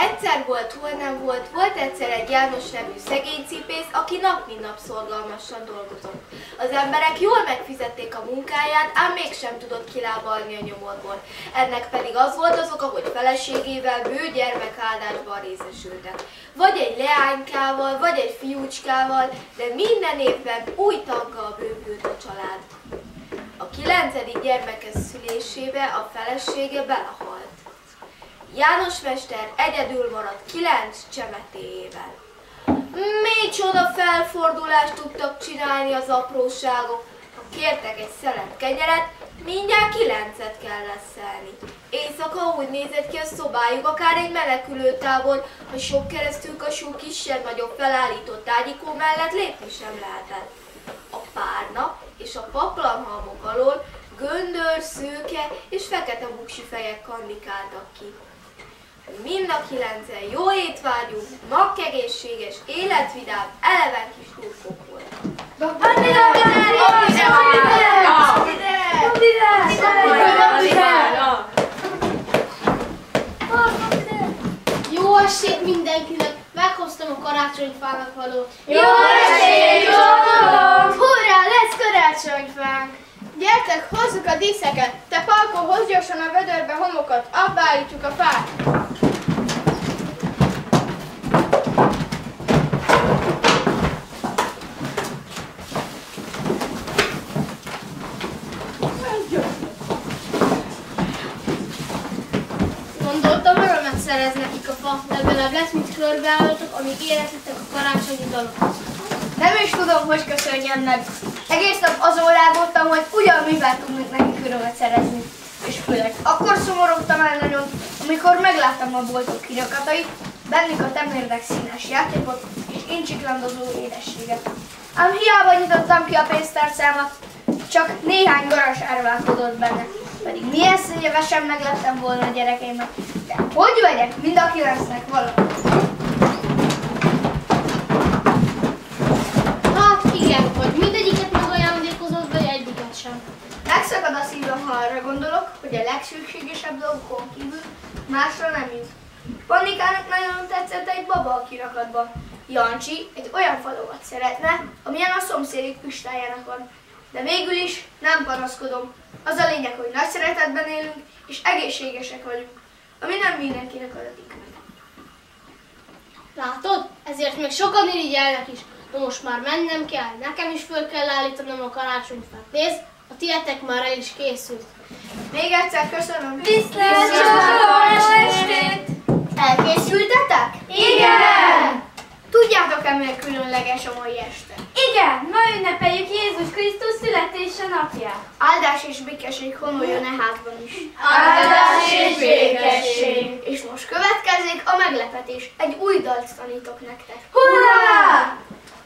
Egyszer volt, hol nem volt, volt egyszer egy János nevű szegénycipész, aki nap mint nap szorgalmasan dolgozott. Az emberek jól megfizették a munkáját, ám mégsem tudott kilábalni a nyomorból. Ennek pedig az volt az oka, hogy feleségével bő gyermekáldásban részesültek. Vagy egy leánykával, vagy egy fiúcskával, de minden évben új taggal bővült a család. A 9. gyermeke szülésébe a felesége belehalt. János mester egyedül maradt 9 csemetéjével. Micsoda felfordulást tudtak csinálni az apróságok. Ha kértek egy szelet kenyeret, mindjárt 9-et kell leszelni. Éjszaka úgy nézett ki a szobájuk, akár egy menekülőtábor, hogy sok keresztülkasú kisebb-nagyobb felállított ágyikó mellett lépni sem lehetett. A párna és a paplanhalmok alól göndör, szőke és fekete buksifejek kandikáltak ki. Mind a 9-en jó étvágyú, magkegészséges, életvidám, eleven kis túlkok voltak. Jó estét mindenkinek! Meghoztam a karácsonyfának valót. Jó estét! Hurrá, lesz karácsonyfánk! Gyertek, hozzuk a díszeket! Te, Palkó, hozd gyorsan a vödörbe homokat, abba állítjuk a fát! Gondoltam, örömet szerez nekik a fa, legalább lesz mit körbeálltok, amíg érezitek a karácsonyi dalokat. Nem is tudom, hogy köszönjem meg. Egész nap azon rágódtam, hogy ugyan mivel tudnak nekik örömet szerezni. És főleg akkor szomorodtam el nagyon, amikor megláttam a boltok kirakatait, bennük a temérdek színes játékot és incsiklandozó édességet. Ám hiába nyitottam ki a pénztárcámat, csak néhány garas árulálkodott benne. Pedig milyen szívesen meglettem volna a gyerekeimet. De hogy vegyek mind a 9-nek valamit? Hát igen, hogy mindegyiket megajándékozott, vagy egyiket sem. Megszakad a szívem, ha arra gondolok, hogy a legszükségesebb dolgokon kívül másra nem jut. Pannikának nagyon tetszett egy baba a kirakatban. Jancsi egy olyan falovat szeretne, amilyen a szomszédjuk Pistájának van. De végül is nem panaszkodom. Az a lényeg, hogy nagy szeretetben élünk, és egészségesek vagyunk, ami nem mindenkinek adatik meg. Látod? Ezért még sokan irigyelnek is. Na most már mennem kell, nekem is föl kell állítanom a karácsonyfát. Nézd, a tietek már el is készült. Még egyszer köszönöm. Viszlát! Jó estét! Elkészültetek? Igen! Tudjátok-e, milyen különleges a mai este? Igen, ma ünnepeljük Jézus Krisztus születése napját. Áldás és békesség honoljon e házban is. Áldás és békesség! És most következik a meglepetés. Egy új dalt tanítok nektek. Hurrá!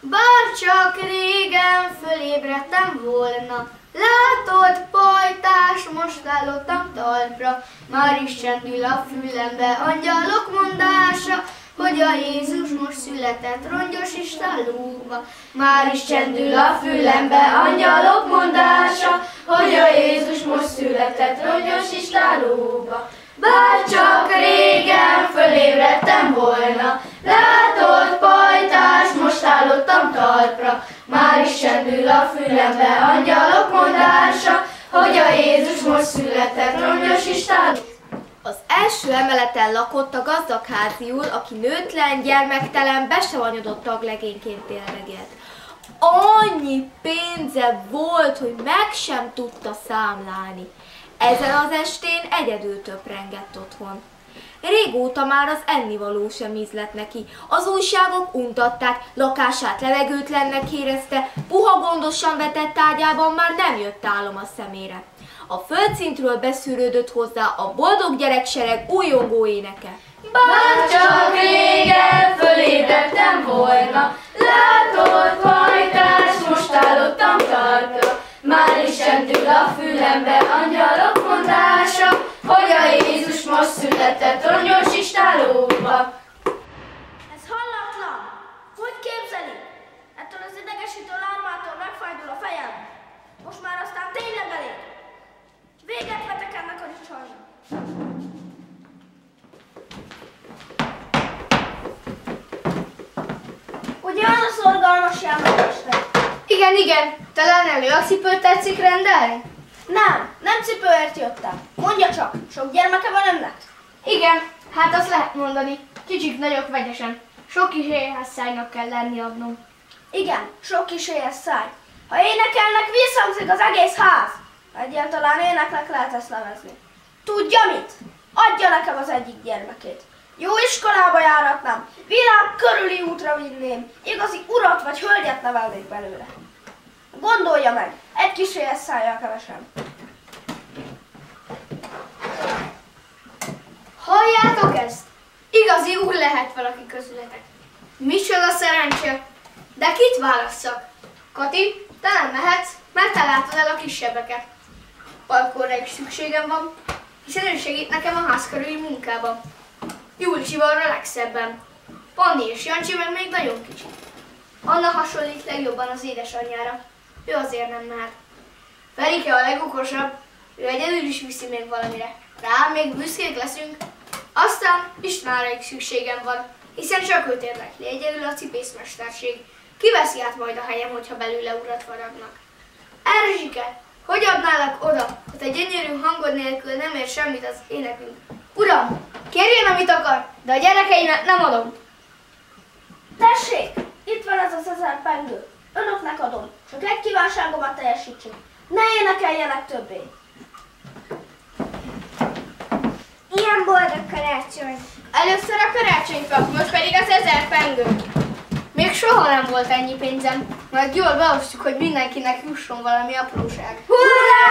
Bár csak régen fölébredtem volna, látod, pajtás, most állottam talpra, már is csendül a fülembe angyalok mondása, hogy a Jézus most született rongyos istálóba. Már is csendül a fülembe angyalok mondása, hogy a Jézus most született rongyos istálóba. Bár csak régen fölébredtem volna, látod, pajtás, most állottam talpra, már is csendül a fülembe angyalok mondása, hogy a Jézus most született rongyos istálóba. Az első emeleten lakott a gazdagházi úr, aki nőtlen, gyermektelen, besavanyodott taglegényként élveget. Annyi pénze volt, hogy meg sem tudta számlálni. Ezen az estén egyedül töprengett otthon. Régóta már az ennivaló sem ízlett neki. Az újságok untatták, lakását levegőtlennek érezte, puha gondosan vetett ágyában már nem jött álom a szemére. A földszintről beszűrődött hozzá a boldog gyereksereg újongó éneke. Bár csak régen fölébredtem volna, látod, pajtás, most állottam talpra, már is csendül a fülembe angyalok mondása, hogy a Jézus most született rongyos istálóba. Ez hallatlan! Hogy képzeli? Ettől az idegesítő lármától megfajdul a fejem. Most már aztán tényleg elég. Véget vetek ennek a csajnak. Igen. Talán előakszipőt tetszik rendelni? Nem cipőért jöttem. Mondja csak, sok gyermeke van önnek? Igen, hát azt lehet mondani. Kicsik, nagyok, vegyesen. Sok kis éhesszájnak kell lenni adnom. Igen, sok kis éhes száj. Ha énekelnek, visszhangzik az egész ház. Egyáltalán éneknek lehet ezt nevezni. Tudja mit? Adja nekem az egyik gyermekét. Jó iskolába járatnám, világ körüli útra vinném, igazi urat vagy hölgyet nevelnék belőle. Gondolja meg, egy kis éhes szájjal kevesen. Halljátok ezt? Igazi úr lehet valaki közületek. Micsoda szerencse! De kit válasszak? Kati, te nem mehetsz, mert te látod el a kisebbeket. Palkorra is szükségem van, hiszen ő segít nekem a ház körüli munkában. Júlcsival a legszebben. Panni és Jancsi meg még nagyon kicsi. Anna hasonlít legjobban az édesanyjára. Ő azért nem mehet. Ferike a legokosabb, ő egyedül is viszi még valamire. Rám még büszkék leszünk. Aztán Istvánra is szükségem van, hiszen csak őt érdekli egyedül a cipészmesterség. Kiveszi át majd a helyem, hogyha belőle urat faragnak. Erzsike, hogy adnálak oda, hogy te gyönyörű hangod nélkül nem ér semmit az énekünk? Uram, kérjen, amit akar, de a gyerekeimet nem adom. Tessék, itt van ez az 1000 pengő. Önöknek adom, csak egy kívánságomat teljesítsük. Ne énekeljenek többé. Ilyen boldog karácsony. Először a karácsonyfa, most pedig az 1000 pengő. Még soha nem volt ennyi pénzem, majd jól beosztjuk, hogy mindenkinek jusson valami apróság. Hurrá!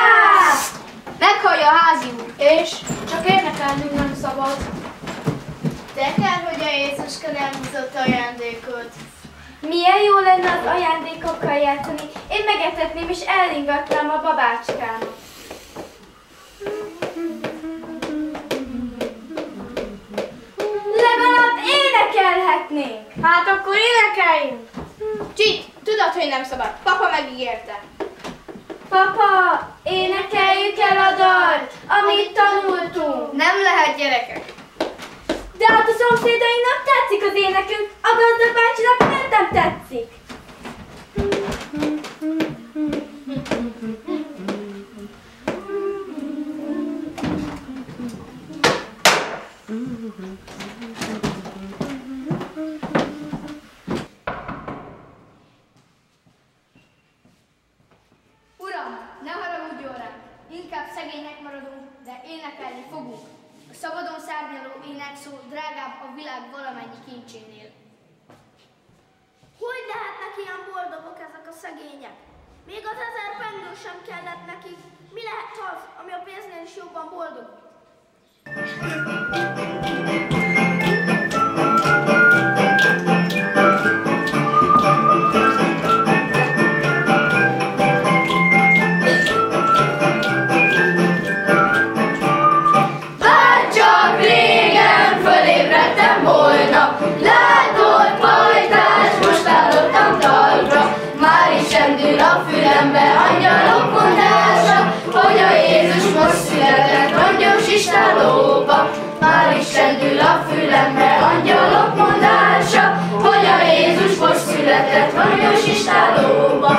Meghallja a házi úr. És csak énekelnünk nem szabad. De kell, hogy a Jézuska nem hozott ajándékot. Milyen jó lenne az ajándékokkal játszani. Én megetetném és elringatnám a babácskámat. Legalább énekelhetnénk. Hát akkor énekeljünk! Csit, tudod, hogy nem szabad. Papa megígérte. Papa, énekeljük el a dalt, amit tanultunk. Nem lehet, gyerekek. De hát a szomszédainak tetszik az énekünk, a gazdabácsinak miért nem tetszik? Uram, ne haragudjon rá. Inkább szegények maradunk, de énekelni fogunk. A szabadon szárnyaló énekszó drágább a világ valamennyi kincsénél. Hogy lehetnek ilyen boldogok ezek a szegények? Még az 1000 pengő sem kellett nekik. Mi lehet az, ami a pénznél is jobban boldog? Angyalok mondása, hogy a Jézus most született, rongyos istálóba. Már is csendül a fülembe, angyalok mondása, hogy a Jézus most született, rongyos istálóba.